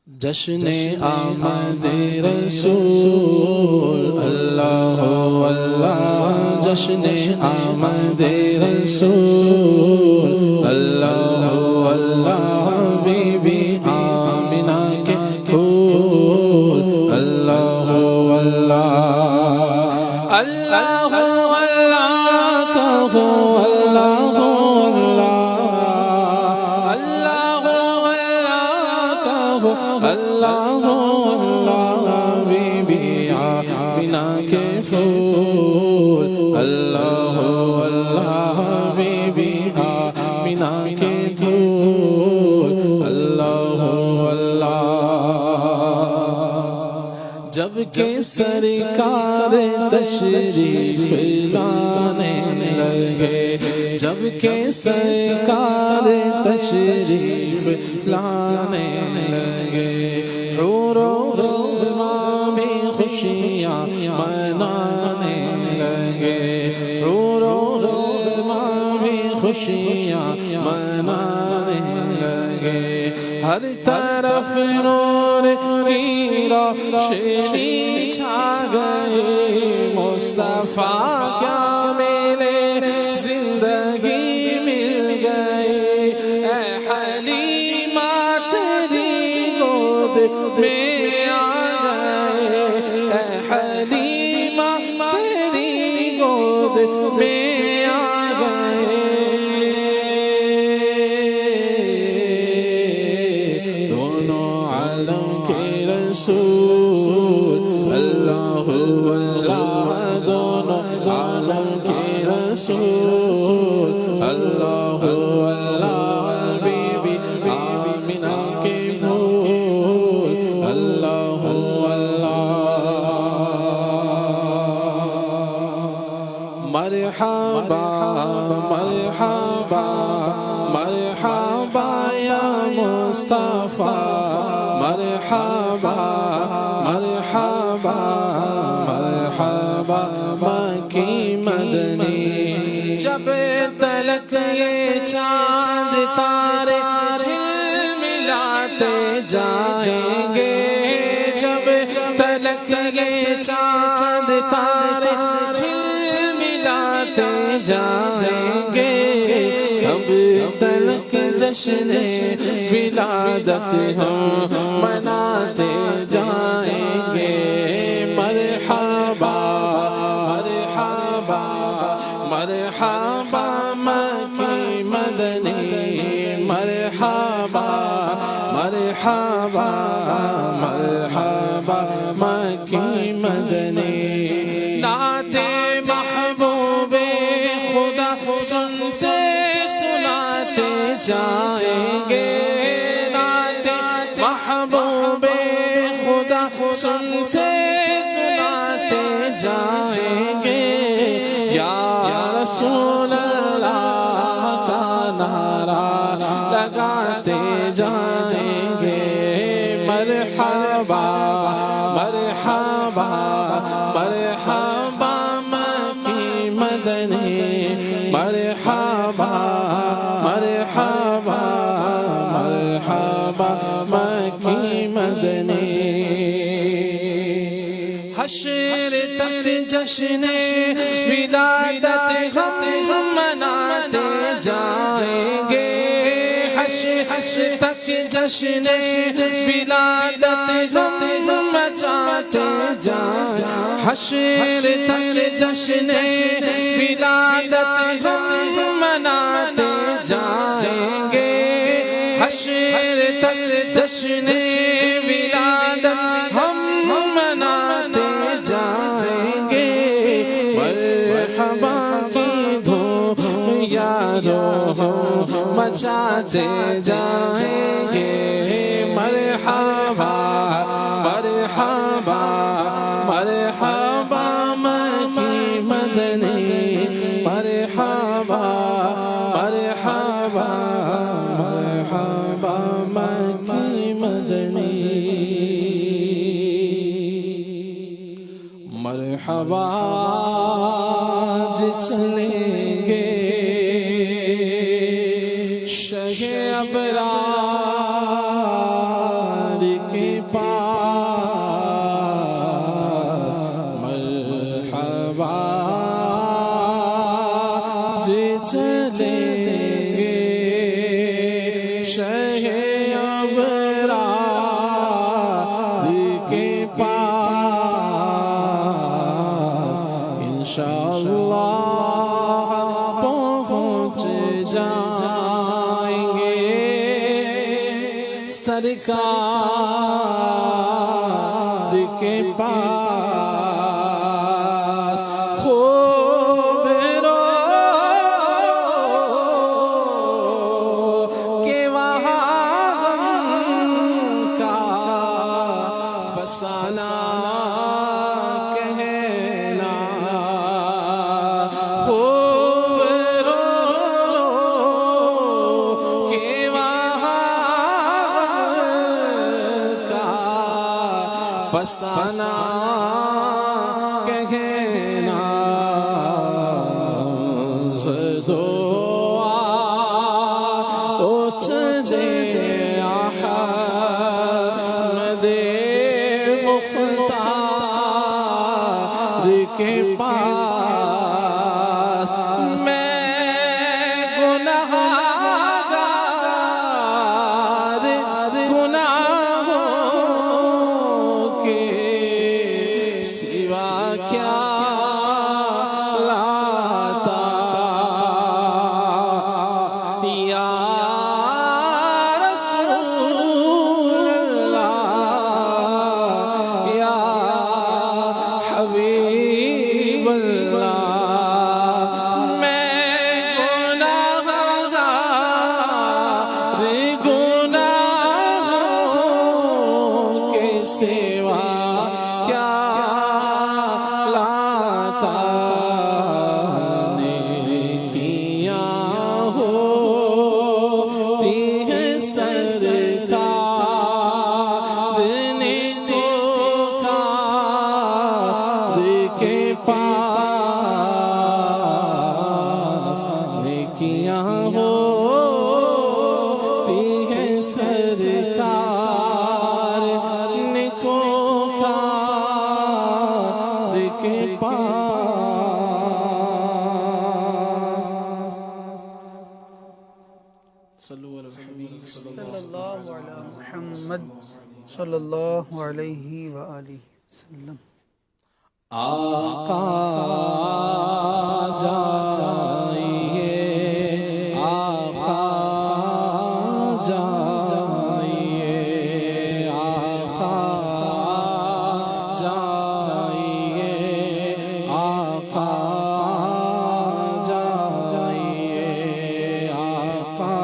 جشن آمد رسول اللہ اللہ، جشن آمد رسول اللہ اللہ، بی بی آمنہ کے پھول اللہ اللہ، اللہ اللہ کہو اللہ اللہ، اللہ اللہ بی بی آمنہ کے پھول اللہ اللہ، بی بی آمنہ کے پھول اللہ اللہ، جب کہ سرکار تشریف لانے لگے، جب کہ سرکار تشریف لانے لگے، حور و غلمان بھی خوشیاں منانے لگے، حور و غلمان بھی خوشیاں منانے لگے، ہر طرف نور کی روشنی چھا گئی، مصطفیٰ کیا ملے زندگی مل گئی، اے حلیمہ تیری گود میں آ گئے، اے حلیمہ تیری گود میں آ گئے، دونوں عالم کے رسول اللہ اللہ، دونوں عالم کے رسول اللہ اللہ، بی بی آمنہ کے پھول اللہ اللہ، مرحبا مرحبا مرحبا یا مصطفیٰ، مرحبا مرحبا مرحبا مکی مدنی، جب تلک یہ چاند تارے جھلملاتے جائیں گے، جب تلک یہ چاند تارے جھلملاتے جائیں گے، تب تلک جشن ولادت ہم مناتے جائیں گے، مرحبا مرحبا مرحبا مکی مدنی، مرحبا مرحبا مرحبا مکی مدنی، نعت محبوب خدا سنتے سناتے جائیں گے، نعت محبوب خدا سنتے سناتے جائیں گے، یا رسول اللہ کا نعرہ لگاتے جائیں گے، مرحبا مرحبا مرحبا مکی مدنی، مرحبا مرحبا مرحبا مکی مدنی، حشر تک جشن ولادت ہم مناتے جائیں گے، حشر تک جشن ولادت ہم مچاتے جائیں، حشر تک جشن ولادت ہم مناتے جائیں گے، حشر تک جشن ولادت ہم مناتے جائیں گے، مرحبا کی دھوم یارو مچاتے جائیں گے، مرحبا مرحبا مرحبا مکی مدنی، مرحبا مرحبا مرحبا مکی مدنی، مرحبا آج چلیں گے شہ ابرار کے سرکار کے پاس خوب رو کہ وہاں غم کا فسانہ کہنا خوب رو کہ فسانہ کہنا زدوا چجے احمد مختار کے پاس میں گنہگار سوا کیا لاتا یا رسول اللہ یا حبیب اللہ میں گناہوں کے سوا کیا نیکیاں ہوتی ہیں سرکار نیکوکار کے پاس صلو علی الحبیب صلی اللہ علی محمد صلی اللہ علیہ وآلہ وسلم آقا جائیے آقا جائیے آقا جائیے آقا جائیے آقا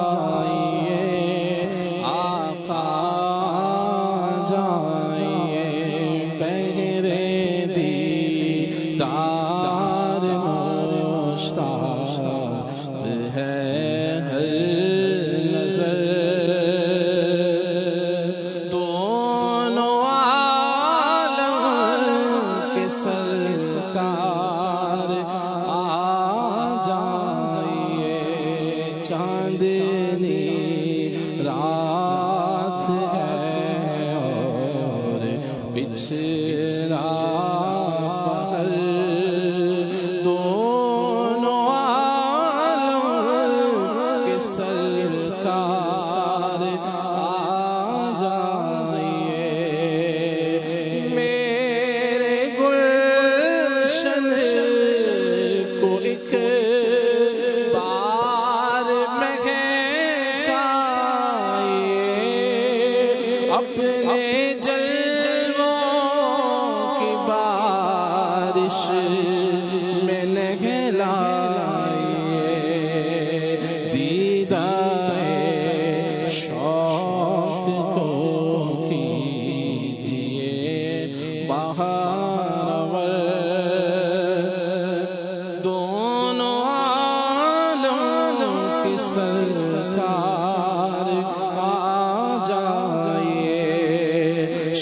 جائیے آقا دیدار مشتاق ہے ہر نظر دونوں عالم کے سرکار آ جائیے چاندنی رات ہے اور پچھلا سرکار آ جائیے میرے گلشن کو ایک بار مہکائیے اپنے جلووں کی بارش میں نہلائیے شوق کو کیجیے بہار دونوں عالم کی سرکار آ جائیے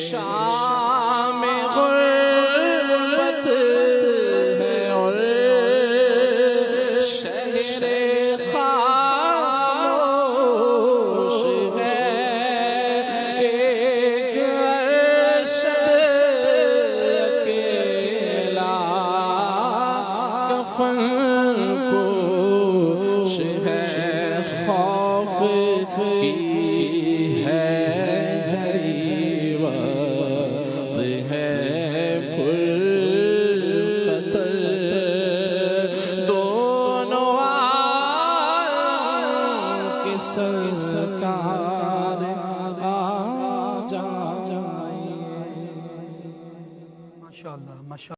شام غربت ہے اور شہر پوش ہے خوف کی ہے گھڑی وقت ہے پھر خطر دونوں عالم کی سرکار